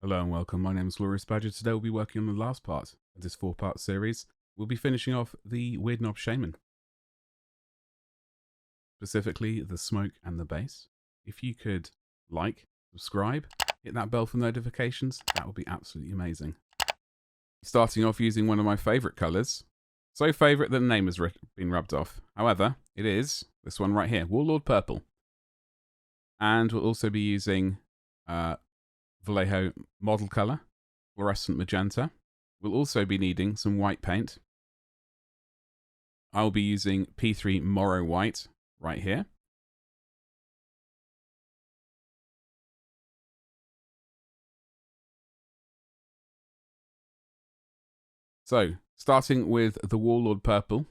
Hello and welcome, my name is Glorious Badger. Today we'll be working on the last part of this 4-part series. We'll be finishing off the Weirdnob Shaman. Specifically, the smoke and the base. If you could like, subscribe, hit that bell for notifications, that would be absolutely amazing. Starting off using one of my favourite colours. So favourite that the name has been rubbed off. However, it is this one right here, Warlord Purple. And we'll also be using Vallejo model colour, Fluorescent Magenta. We'll also be needing some white paint. I'll be using P3 Morrow White right here. So, starting with the Warlord Purple,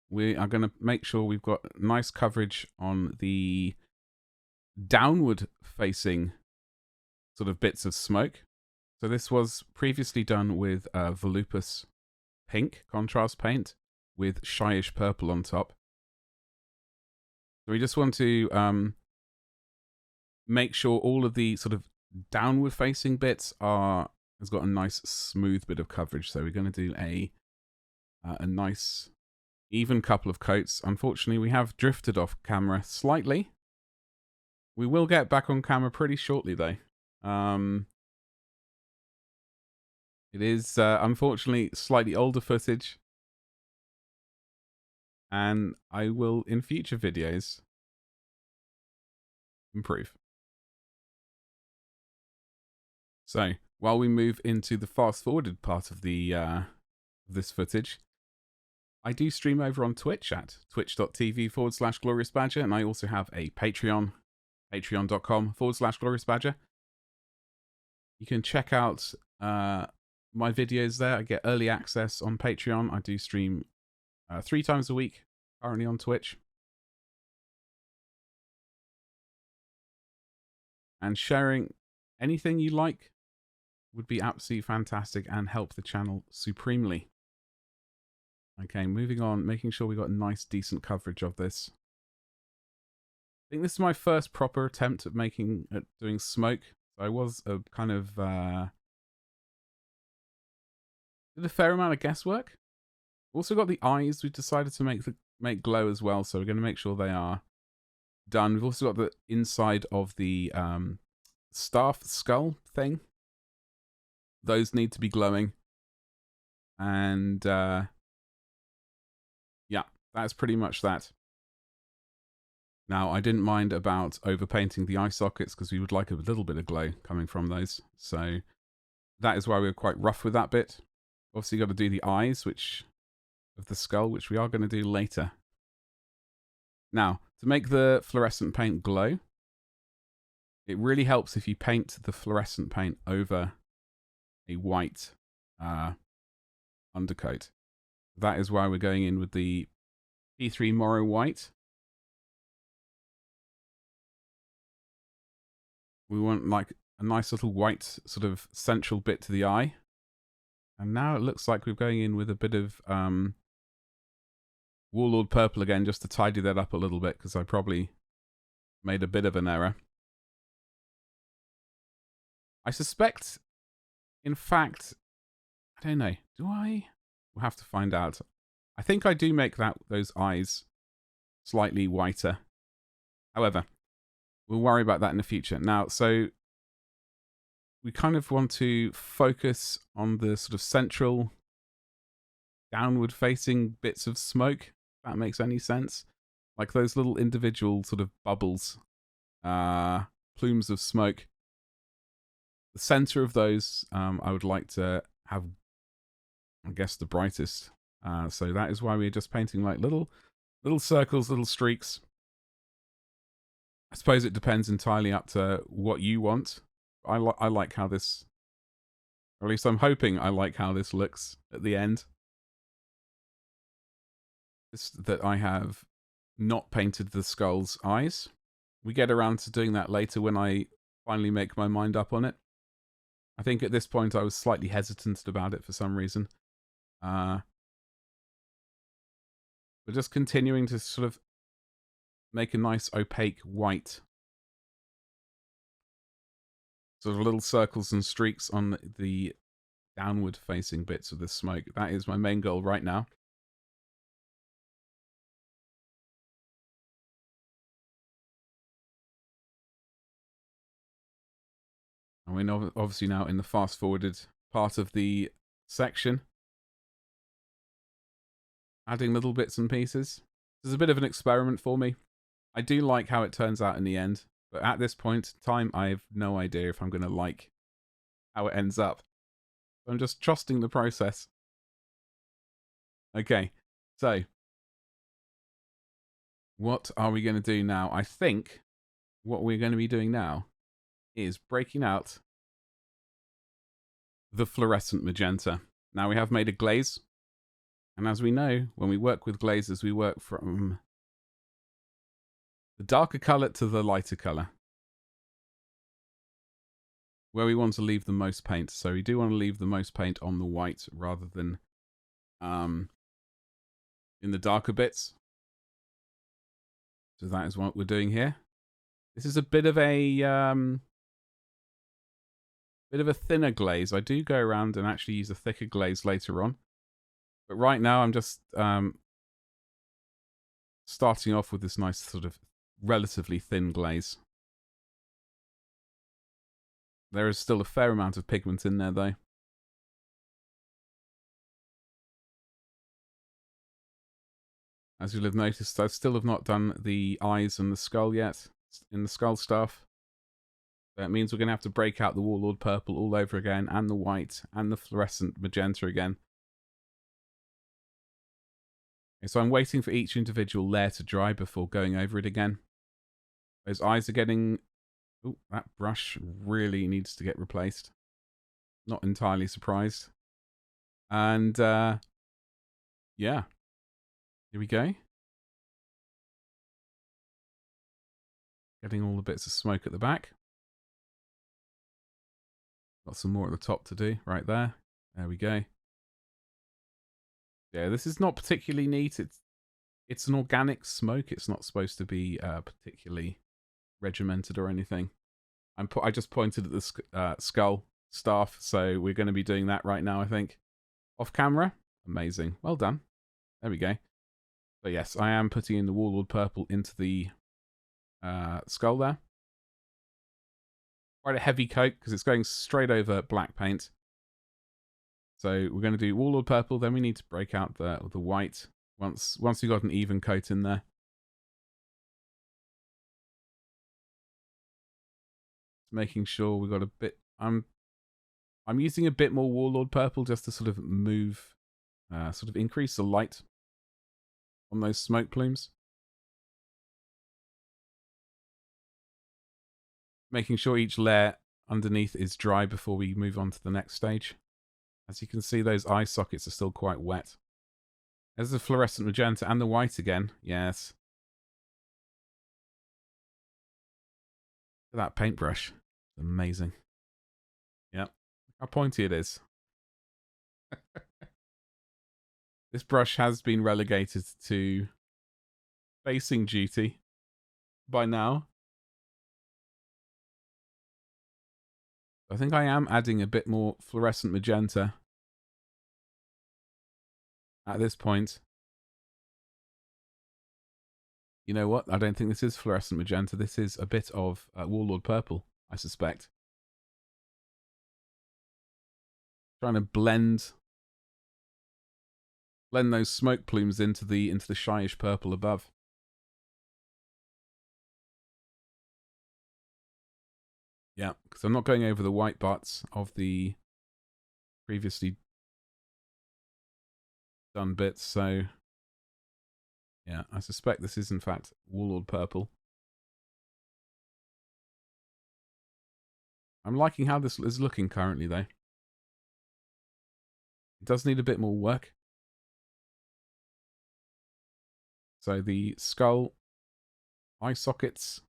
we are going to make sure we've got nice coverage on the downward facing sort of bits of smoke. So this was previously done with Volupus Pink contrast paint with Shyish Purple on top. So we just want to make sure all of the sort of downward facing bits has got a nice smooth bit of coverage. So we're going to do a nice even couple of coats. Unfortunately, we have drifted off camera slightly. We will get back on camera pretty shortly though. It is unfortunately slightly older footage, and I will in future videos improve. So while we move into the fast forwarded part of the this footage, I do stream over on Twitch at twitch.tv/gloriousbadger, and I also have a Patreon, patreon.com/gloriousbadger. You can check out my videos there. I get early access on Patreon. I do stream 3 times a week currently on Twitch. And sharing anything you like would be absolutely fantastic and help the channel supremely. Okay, moving on, making sure we got nice, decent coverage of this. I think this is my first proper attempt at doing smoke. So I was a kind of did a fair amount of guesswork. Also got the eyes. We decided to make glow as well, so we're going to make sure they are done. We've also got the inside of the staff skull thing. Those need to be glowing, and yeah, that's pretty much that. Now, I didn't mind about overpainting the eye sockets because we would like a little bit of glow coming from those. So that is why we were quite rough with that bit. Obviously, got to do the eyes, of the skull, which we are going to do later. Now, to make the fluorescent paint glow, it really helps if you paint the fluorescent paint over a white undercoat. That is why we're going in with the P3 Morrow White. We want like a nice little white sort of central bit to the eye. And now it looks like we're going in with a bit of Warlord Purple again, just to tidy that up a little bit, because I probably made a bit of an error. I suspect, in fact, I don't know, do I? We'll have to find out. I think I do make those eyes slightly whiter. However, we'll worry about that in the future. Now, so we kind of want to focus on the sort of central downward facing bits of smoke, if that makes any sense. Like those little individual sort of bubbles, plumes of smoke. The center of those, I would like to have, I guess, the brightest. So that is why we're just painting like little circles, little streaks. I suppose it depends entirely up to what you want. I like how this, or at least I'm hoping I like how this looks at the end. That I have not painted the skull's eyes. We get around to doing that later when I finally make my mind up on it. I think at this point I was slightly hesitant about it for some reason. We're just continuing to sort of make a nice opaque white sort of little circles and streaks on the downward facing bits of the smoke. That is my main goal right now. And we're obviously now in the fast forwarded part of the section. Adding little bits and pieces. This is a bit of an experiment for me. I do like how it turns out in the end, but at this point in time, I have no idea if I'm going to like how it ends up. I'm just trusting the process. Okay, so what are we going to do now? I think what we're going to be doing now is breaking out the fluorescent magenta. Now we have made a glaze, and as we know, when we work with glazes, we work from the darker color to the lighter color, where we want to leave the most paint. So we do want to leave the most paint on the white rather than in the darker bits. So that is what we're doing here. This is a bit of a thinner glaze. I do go around and actually use a thicker glaze later on, but right now I'm just starting off with this nice sort of relatively thin glaze. There is still a fair amount of pigment in there though. As you'll have noticed, I still have not done the eyes and the skull yet in the skull stuff. That means we're going to have to break out the Warlord purple all over again, and the white, and the fluorescent magenta again. Okay, so I'm waiting for each individual layer to dry before going over it again. Those eyes are getting... Oh, that brush really needs to get replaced. Not entirely surprised. And, yeah. Here we go. Getting all the bits of smoke at the back. Got some more at the top to do, right there. There we go. Yeah, this is not particularly neat. It's an organic smoke. It's not supposed to be particularly regimented or anything. I just pointed at the skull staff, so we're going to be doing that right now, I think. Off camera. Amazing. Well done. There we go. So yes, I am putting in the Warlord purple into the skull there. Quite a heavy coat because it's going straight over black paint. So we're going to do Warlord purple, then we need to break out the white once we've got an even coat in there. Making sure we got a bit... I'm using a bit more Warlord purple just to sort of move, sort of increase the light on those smoke plumes. Making sure each layer underneath is dry before we move on to the next stage. As you can see, those eye sockets are still quite wet. There's the fluorescent magenta and the white again. Yes. Look at that paintbrush. Amazing. Yep. How pointy it is. This brush has been relegated to facing duty by now. I think I am adding a bit more fluorescent magenta at this point. You know what? I don't think this is fluorescent magenta. This is a bit of Warlord purple, I suspect. Trying to blend those smoke plumes into the shyish purple above. Yeah, because I'm not going over the white parts of the previously done bits, so yeah, I suspect this is in fact Warlord purple. I'm liking how this is looking currently though. It does need a bit more work. So the skull eye sockets,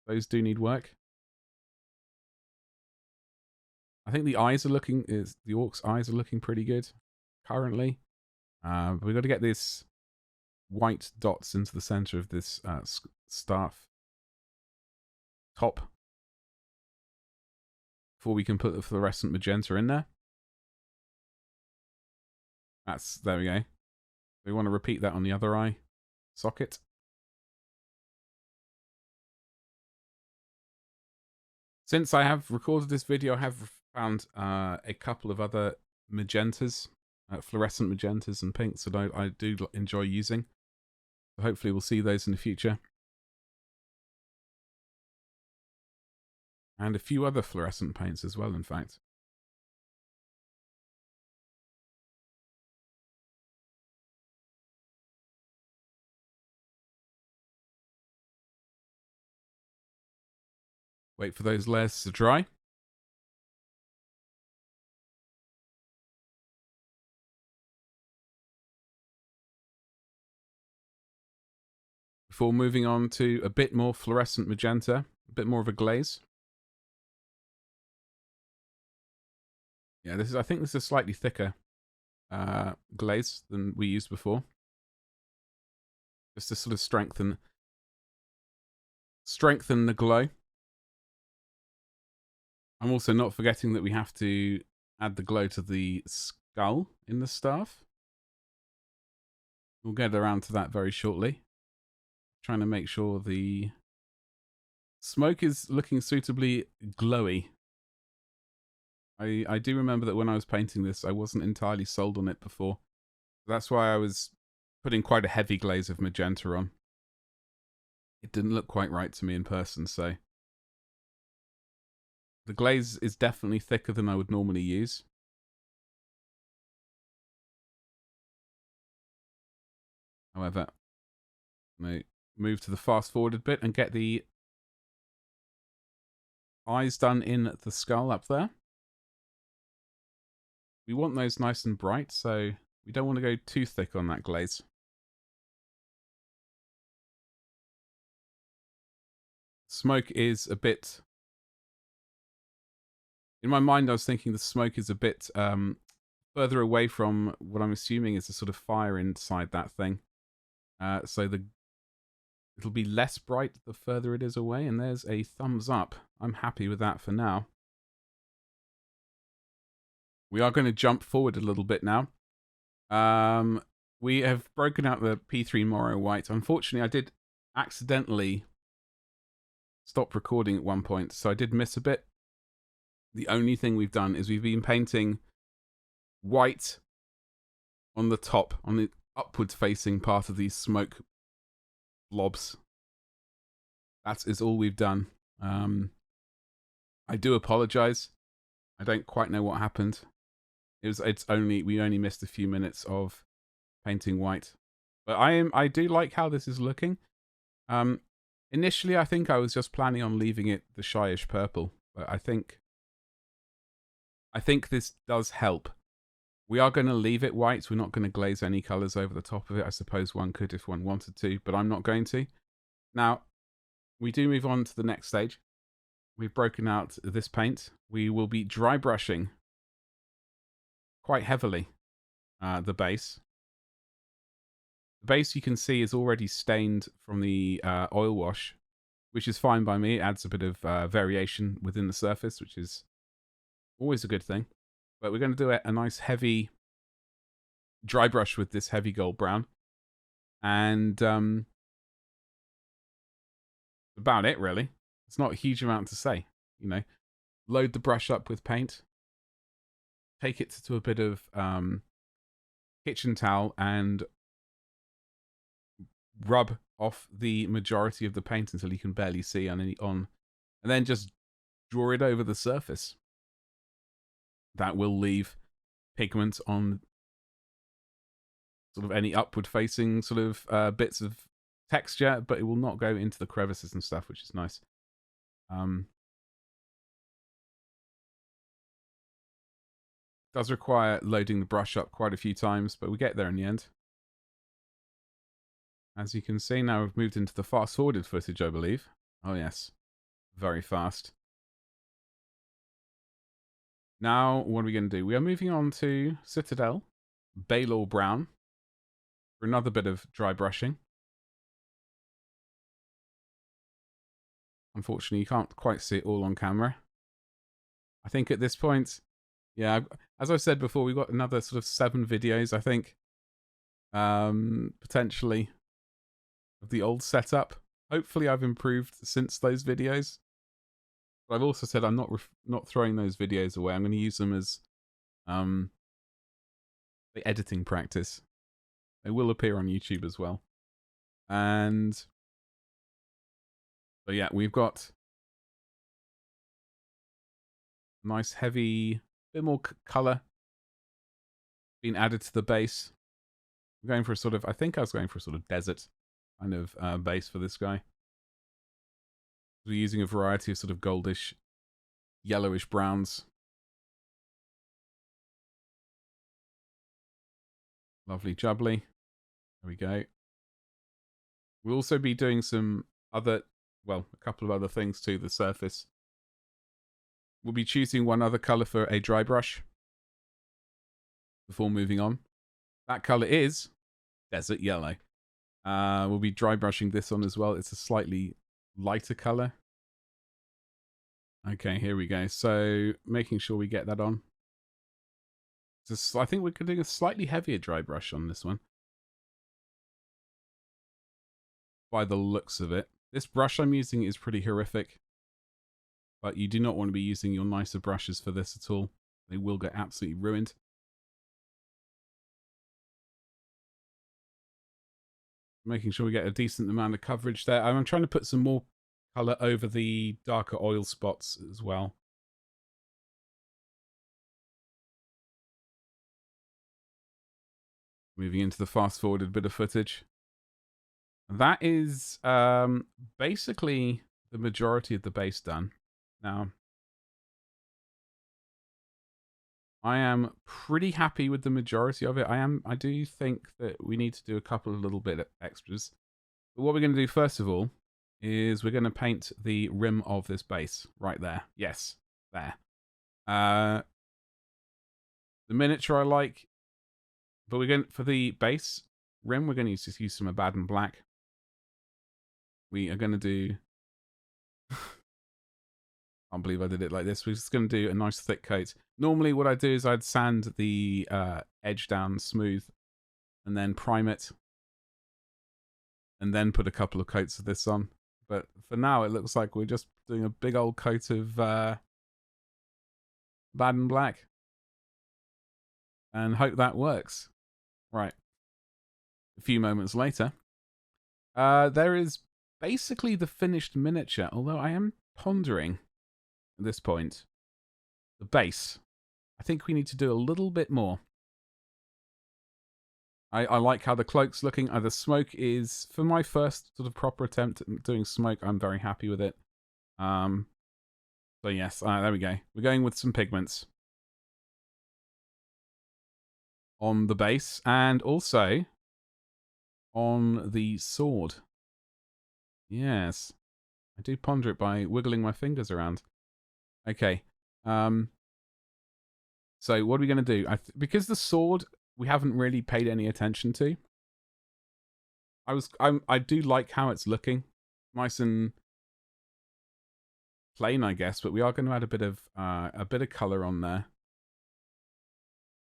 those do need work. I think the eyes are looking, the orc's eyes are looking pretty good currently. We've got to get this white dots into the center of this staff top before we can put the fluorescent magenta in there. There we go. We want to repeat that on the other eye socket. Since I have recorded this video, I have found a couple of other magentas, fluorescent magentas and pinks that I do enjoy using. So hopefully we'll see those in the future. And a few other fluorescent paints as well, in fact. Wait for those layers to dry. Before moving on to a bit more fluorescent magenta, a bit more of a glaze. Yeah, I think this is a slightly thicker glaze than we used before. Just to sort of strengthen the glow. I'm also not forgetting that we have to add the glow to the skull in the staff. We'll get around to that very shortly. Trying to make sure the smoke is looking suitably glowy. I do remember that when I was painting this, I wasn't entirely sold on it before. That's why I was putting quite a heavy glaze of magenta on. It didn't look quite right to me in person, so... The glaze is definitely thicker than I would normally use. However, I move to the fast-forwarded bit and get the eyes done in the skull up there. We want those nice and bright, so we don't want to go too thick on that glaze. Smoke is a bit... In my mind, I was thinking the smoke is a bit further away from what I'm assuming is a sort of fire inside that thing. So it'll be less bright the further it is away, and there's a thumbs up. I'm happy with that for now. We are going to jump forward a little bit now. We have broken out the P3 Morrow White. Unfortunately, I did accidentally stop recording at one point, so I did miss a bit. The only thing we've done is we've been painting white on the top, on the upwards facing part of these smoke blobs. That is all we've done. I do apologize. I don't quite know what happened. We only missed a few minutes of painting white. But I do like how this is looking. Initially I think I was just planning on leaving it the shyish purple, but I think this does help. We are going to leave it white. We're not going to glaze any colours over the top of it. I suppose one could if one wanted to, but I'm not going to. Now, we do move on to the next stage. We've broken out this paint. We will be dry brushing quite heavily the base. The base you can see is already stained from the oil wash, which is fine by me. It adds a bit of variation within the surface, which is always a good thing. But we're going to do a nice heavy dry brush with this heavy gold brown. And about it, really. It's not a huge amount to say, you know. Load the brush up with paint. Take it to a bit of kitchen towel and rub off the majority of the paint until you can barely see on. And then just draw it over the surface. That will leave pigment on sort of any upward facing sort of bits of texture, but it will not go into the crevices and stuff, which is nice. Does require loading the brush up quite a few times, but we get there in the end. As you can see, now we've moved into the fast-forwarded footage, I believe. Oh yes, very fast. Now, what are we going to do? We are moving on to Citadel, Balor Brown, for another bit of dry brushing. Unfortunately, you can't quite see it all on camera. I think at this point, yeah, as I've said before, we've got another sort of 7 videos, I think, potentially, of the old setup. Hopefully I've improved since those videos. But I've also said I'm not throwing those videos away. I'm going to use them as the editing practice. They will appear on YouTube as well. And so yeah, we've got nice heavy, bit more color being added to the base. I'm going for a sort of, I think I was going for a sort of desert kind of base for this guy. We're using a variety of sort of goldish, yellowish browns. Lovely jubbly. There we go. We'll also be doing some other, well, a couple of other things to the surface. We'll be choosing one other color for a dry brush before moving on. That color is desert yellow. We'll be dry brushing this on as well. It's a slightly lighter color. Okay, here we go. So making sure we get that on. I think we're doing a slightly heavier dry brush on this one. By the looks of it. This brush I'm using is pretty horrific. But you do not want to be using your nicer brushes for this at all. They will get absolutely ruined. Making sure we get a decent amount of coverage there. I'm trying to put some more color over the darker oil spots as well. Moving into the fast-forwarded bit of footage. That is basically the majority of the base done. Now, I am pretty happy with the majority of it. I do think that we need to do a couple of little bit extras. But what we're going to do first of all is we're going to paint the rim of this base right there. Yes, there. The miniature I like, but we're going for the base rim. We're going to use some Abaddon black. We are going to do. Can't believe I did it like this. We're just going to do a nice thick coat. Normally what I do is I'd sand the edge down smooth and then prime it and then put a couple of coats of this on. But for now it looks like we're just doing a big old coat of Abaddon black and hope that works. Right. A few moments later, there is basically the finished miniature, although I am pondering at this point the base. I think we need to do a little bit more. I like how the cloak's looking. The smoke is, for my first sort of proper attempt at doing smoke, I'm very happy with it. So yes, there we go. We're going with some pigments on the base and also on the sword. Yes. I do ponder it by wiggling my fingers around. Okay. So what are we going to do? Because the sword we haven't really paid any attention to. I do like how it's looking, nice and plain, I guess. But we are going to add a bit of color on there,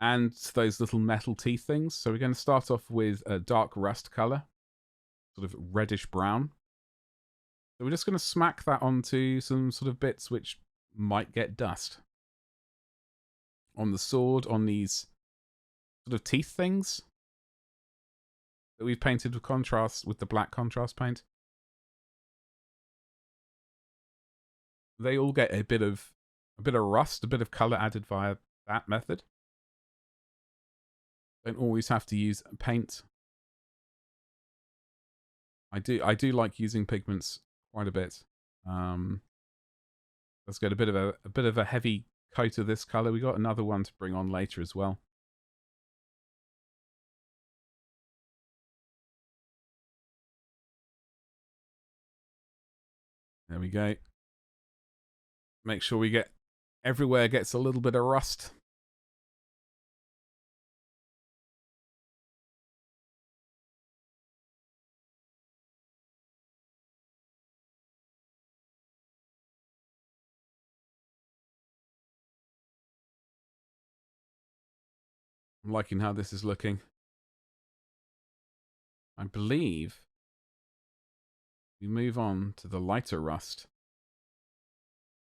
and those little metal teeth things. So we're going to start off with a dark rust color, sort of reddish brown. So we're just going to smack that onto some sort of bits which might get dust. On the sword, on these sort of teeth things that we've painted with contrast, with the black contrast paint. They all get a bit of rust, a bit of color added via that method. Don't always have to use paint. I do like using pigments quite a bit. Let's get a bit of a heavy coat of this color. We got another one to bring on later as well. There we go. Make sure we get everywhere gets a little bit of rust. I'm liking how this is looking. I believe we move on to the lighter rust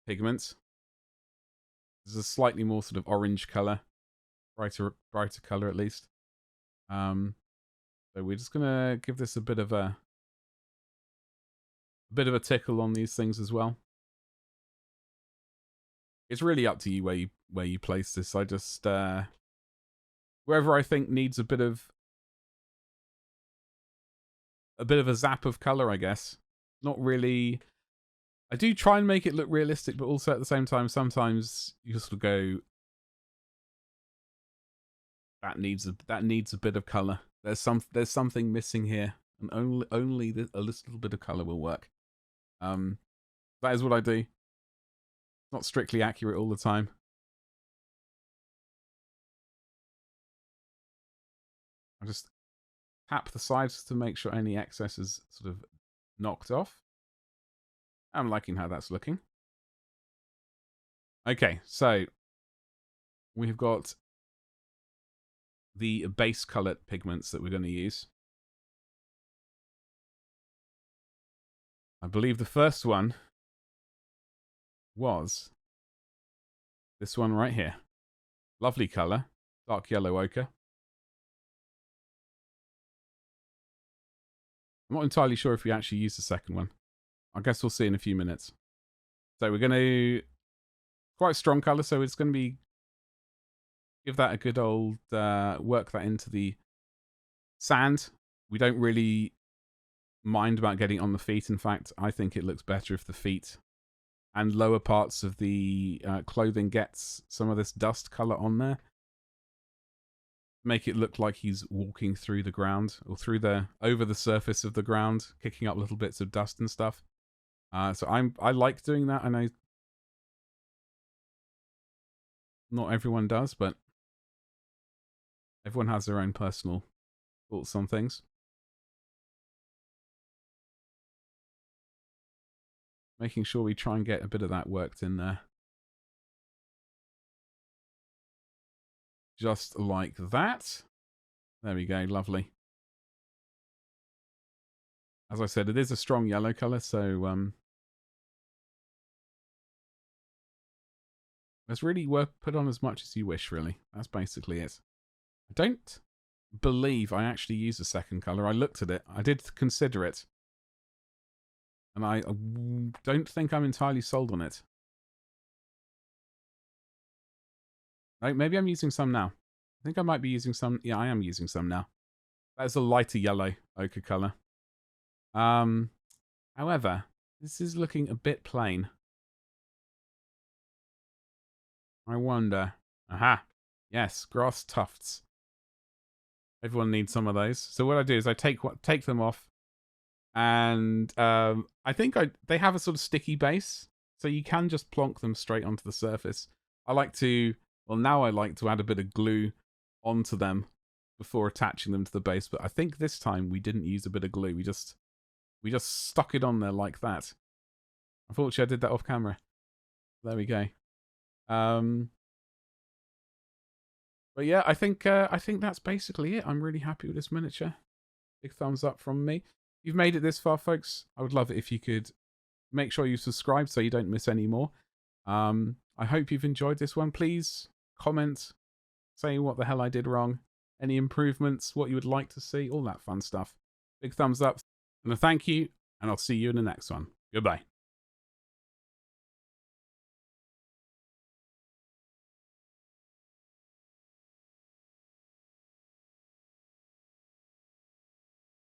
pigments. This is a slightly more sort of orange color, brighter color at least. So we're just gonna give this a bit of a tickle on these things as well. It's really up to you where you place this. I just wherever I think needs a bit of a zap of color, I guess. Not really. I do try and make it look realistic, but also at the same time, sometimes you just go, that needs a bit of color. There's something missing here, and only a little bit of color will work. That is what I do. Not strictly accurate all the time. I just tap the sides to make sure any excess is sort of knocked off. I'm liking how that's looking. Okay, so we've got the base colored pigments that we're going to use. I believe the first one was this one right here. Lovely color, dark yellow ochre. I'm not entirely sure if we actually use the second one. I guess we'll see in a few minutes. So we're going to, quite strong color, so it's going to be, give that a good old, work that into the sand. We don't really mind about getting it on the feet. In fact, I think it looks better if the feet and lower parts of the clothing gets some of this dust color on there. Make it look like he's walking through the ground, or over the surface of the ground, kicking up little bits of dust and stuff. So I like doing that. I know not everyone does, but everyone has their own personal thoughts on things. Making sure we try and get a bit of that worked in there. Just like that. There we go, lovely. As I said, it is a strong yellow colour, so let's really put on as much as you wish, really. That's basically it. I don't believe I actually used a second colour. I looked at it. I did consider it. And I don't think I'm entirely sold on it. Right, maybe I'm using some now. I think I might be using some. Yeah, I am using some now. That's a lighter yellow ochre colour. However, this is looking a bit plain. I wonder. Aha. Yes, grass tufts. Everyone needs some of those. So what I do is I take them off, and I think they have a sort of sticky base, so you can just plonk them straight onto the surface. Now I like to add a bit of glue onto them before attaching them to the base, but I think this time we didn't use a bit of glue. We just stuck it on there like that. Unfortunately, I did that off camera. There we go. But yeah, I think that's basically it. I'm really happy with this miniature. Big thumbs up from me. If you've made it this far, folks, I would love it if you could make sure you subscribe so you don't miss any more. I hope you've enjoyed this one. Please comment, say what the hell I did wrong, any improvements, what you would like to see, all that fun stuff. Big thumbs up and a thank you, and I'll see you in the next one. Goodbye.